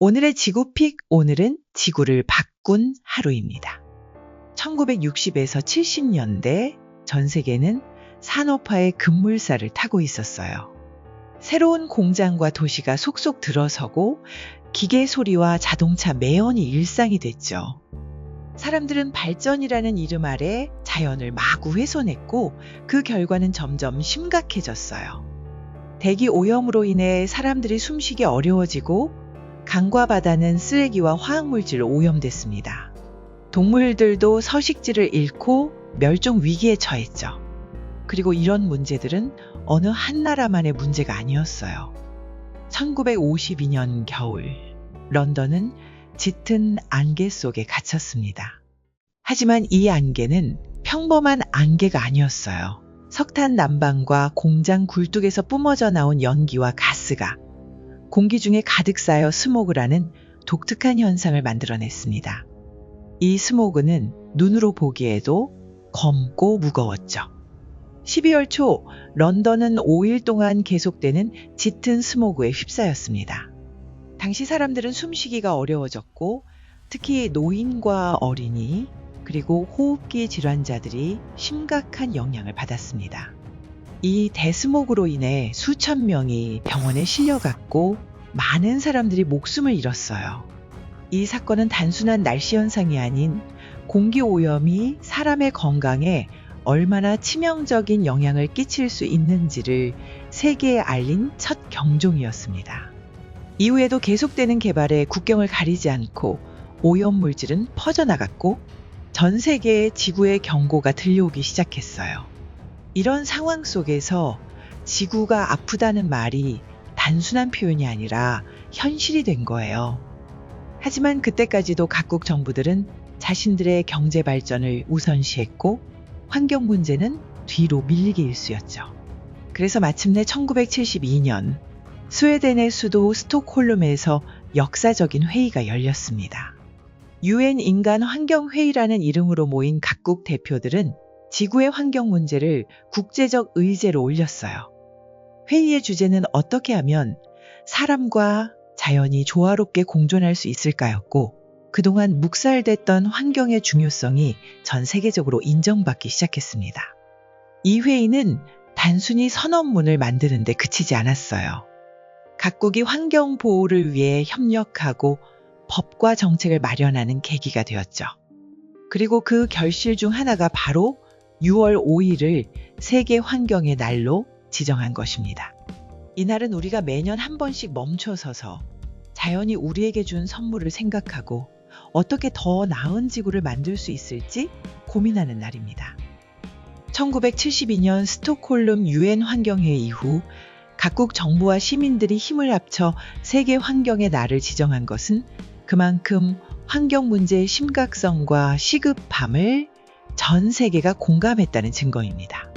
오늘의 지구픽, 오늘은 지구를 바꾼 하루입니다. 1960에서 70년대 전 세계는 산업화의 급물살을 타고 있었어요. 새로운 공장과 도시가 속속 들어서고 기계 소리와 자동차 매연이 일상이 됐죠. 사람들은 발전이라는 이름 아래 자연을 마구 훼손했고 그 결과는 점점 심각해졌어요. 대기 오염으로 인해 사람들이 숨쉬기 어려워지고 강과 바다는 쓰레기와 화학물질로 오염됐습니다. 동물들도 서식지를 잃고 멸종 위기에 처했죠. 그리고 이런 문제들은 어느 한 나라만의 문제가 아니었어요. 1952년 겨울, 런던은 짙은 안개 속에 갇혔습니다. 하지만 이 안개는 평범한 안개가 아니었어요. 석탄 난방과 공장 굴뚝에서 뿜어져 나온 연기와 가스가 공기 중에 가득 쌓여 스모그라는 독특한 현상을 만들어냈습니다. 이 스모그는 눈으로 보기에도 검고 무거웠죠. 12월 초 런던은 5일 동안 계속되는 짙은 스모그에 휩싸였습니다. 당시 사람들은 숨쉬기가 어려워졌고 특히 노인과 어린이 그리고 호흡기 질환자들이 심각한 영향을 받았습니다. 이 대스모그로 인해 수천 명이 병원에 실려갔고 많은 사람들이 목숨을 잃었어요. 이 사건은 단순한 날씨 현상이 아닌 공기 오염이 사람의 건강에 얼마나 치명적인 영향을 끼칠 수 있는지를 세계에 알린 첫 경종이었습니다. 이후에도 계속되는 개발에 국경을 가리지 않고 오염물질은 퍼져나갔고 전 세계의 지구의 경고가 들려오기 시작했어요. 이런 상황 속에서 지구가 아프다는 말이 단순한 표현이 아니라 현실이 된 거예요. 하지만 그때까지도 각국 정부들은 자신들의 경제 발전을 우선시했고 환경 문제는 뒤로 밀리기 일쑤였죠. 그래서 마침내 1972년 스웨덴의 수도 스톡홀름에서 역사적인 회의가 열렸습니다. UN 인간 환경 회의라는 이름으로 모인 각국 대표들은 지구의 환경 문제를 국제적 의제로 올렸어요. 회의의 주제는 어떻게 하면 사람과 자연이 조화롭게 공존할 수 있을까였고 그동안 묵살됐던 환경의 중요성이 전 세계적으로 인정받기 시작했습니다. 이 회의는 단순히 선언문을 만드는 데 그치지 않았어요. 각국이 환경 보호를 위해 협력하고 법과 정책을 마련하는 계기가 되었죠. 그리고 그 결실 중 하나가 바로 6월 5일을 세계 환경의 날로 지정한 것입니다. 이날은 우리가 매년 한 번씩 멈춰서서 자연이 우리에게 준 선물을 생각하고 어떻게 더 나은 지구를 만들 수 있을지 고민하는 날입니다. 1972년 스톡홀름 UN 환경회의 이후 각국 정부와 시민들이 힘을 합쳐 세계 환경의 날을 지정한 것은 그만큼 환경 문제의 심각성과 시급함을 전 세계가 공감했다는 증거입니다.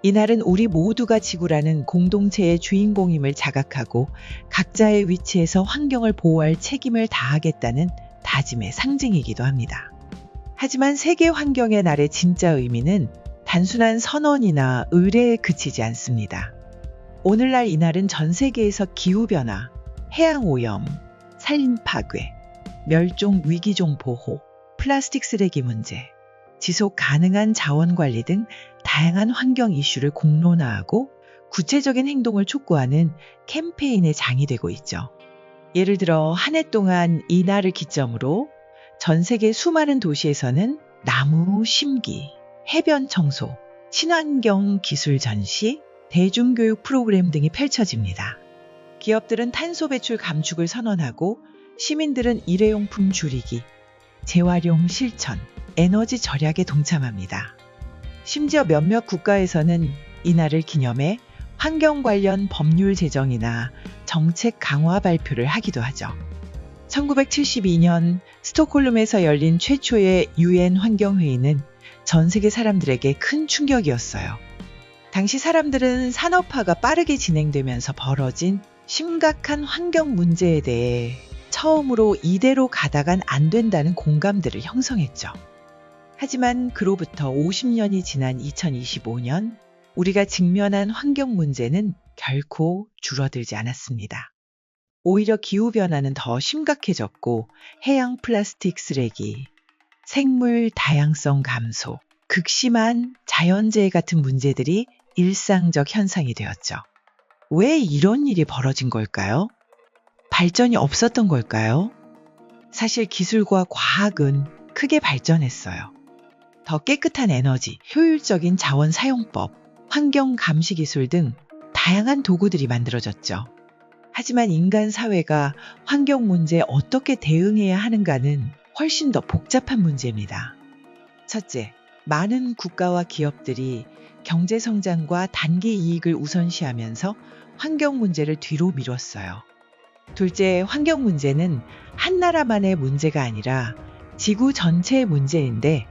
이날은 우리 모두가 지구라는 공동체의 주인공임을 자각하고 각자의 위치에서 환경을 보호할 책임을 다하겠다는 다짐의 상징이기도 합니다. 하지만 세계 환경의 날의 진짜 의미는 단순한 선언이나 의례에 그치지 않습니다. 오늘날 이날은 전 세계에서 기후변화, 해양오염, 산림 파괴, 멸종 위기종 보호, 플라스틱 쓰레기 문제, 지속 가능한 자원 관리 등 다양한 환경 이슈를 공론화하고 구체적인 행동을 촉구하는 캠페인의 장이 되고 있죠. 예를 들어 한 해 동안 이 날을 기점으로 전 세계 수많은 도시에서는 나무 심기, 해변 청소, 친환경 기술 전시, 대중교육 프로그램 등이 펼쳐집니다. 기업들은 탄소 배출 감축을 선언하고 시민들은 일회용품 줄이기, 재활용 실천, 에너지 절약에 동참합니다. 심지어 몇몇 국가에서는 이날을 기념해 환경 관련 법률 제정이나 정책 강화 발표를 하기도 하죠. 1972년 스톡홀름에서 열린 최초의 UN 환경회의는 전 세계 사람들에게 큰 충격이었어요. 당시 사람들은 산업화가 빠르게 진행되면서 벌어진 심각한 환경 문제에 대해 처음으로 이대로 가다간 안 된다는 공감대를 형성했죠. 하지만 그로부터 50년이 지난 2025년 우리가 직면한 환경 문제는 결코 줄어들지 않았습니다. 오히려 기후변화는 더 심각해졌고 해양 플라스틱 쓰레기, 생물 다양성 감소, 극심한 자연재해 같은 문제들이 일상적 현상이 되었죠. 왜 이런 일이 벌어진 걸까요? 발전이 없었던 걸까요? 사실 기술과 과학은 크게 발전했어요. 더 깨끗한 에너지, 효율적인 자원 사용법, 환경 감시 기술 등 다양한 도구들이 만들어졌죠. 하지만 인간 사회가 환경 문제에 어떻게 대응해야 하는가는 훨씬 더 복잡한 문제입니다. 첫째, 많은 국가와 기업들이 경제 성장과 단기 이익을 우선시하면서 환경 문제를 뒤로 미뤘어요. 둘째, 환경 문제는 한 나라만의 문제가 아니라 지구 전체의 문제인데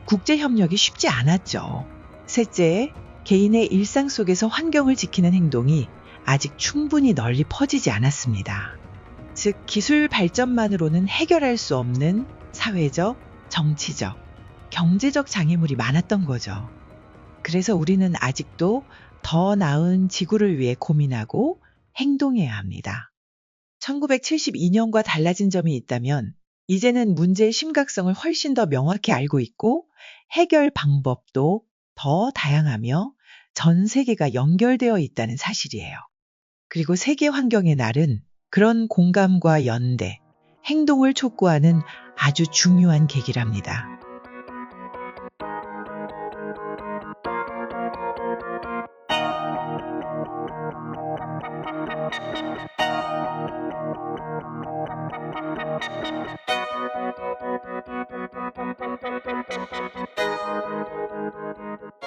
국제 협력이 쉽지 않았죠. 셋째, 개인의 일상 속에서 환경을 지키는 행동이 아직 충분히 널리 퍼지지 않았습니다. 즉, 기술 발전만으로는 해결할 수 없는 사회적, 정치적, 경제적 장애물이 많았던 거죠. 그래서 우리는 아직도 더 나은 지구를 위해 고민하고 행동해야 합니다. 1972년과 달라진 점이 있다면 이제는 문제의 심각성을 훨씬 더 명확히 알고 있고 해결 방법도 더 다양하며 전 세계가 연결되어 있다는 사실이에요. 그리고 세계 환경의 날은 그런 공감과 연대, 행동을 촉구하는 아주 중요한 계기랍니다.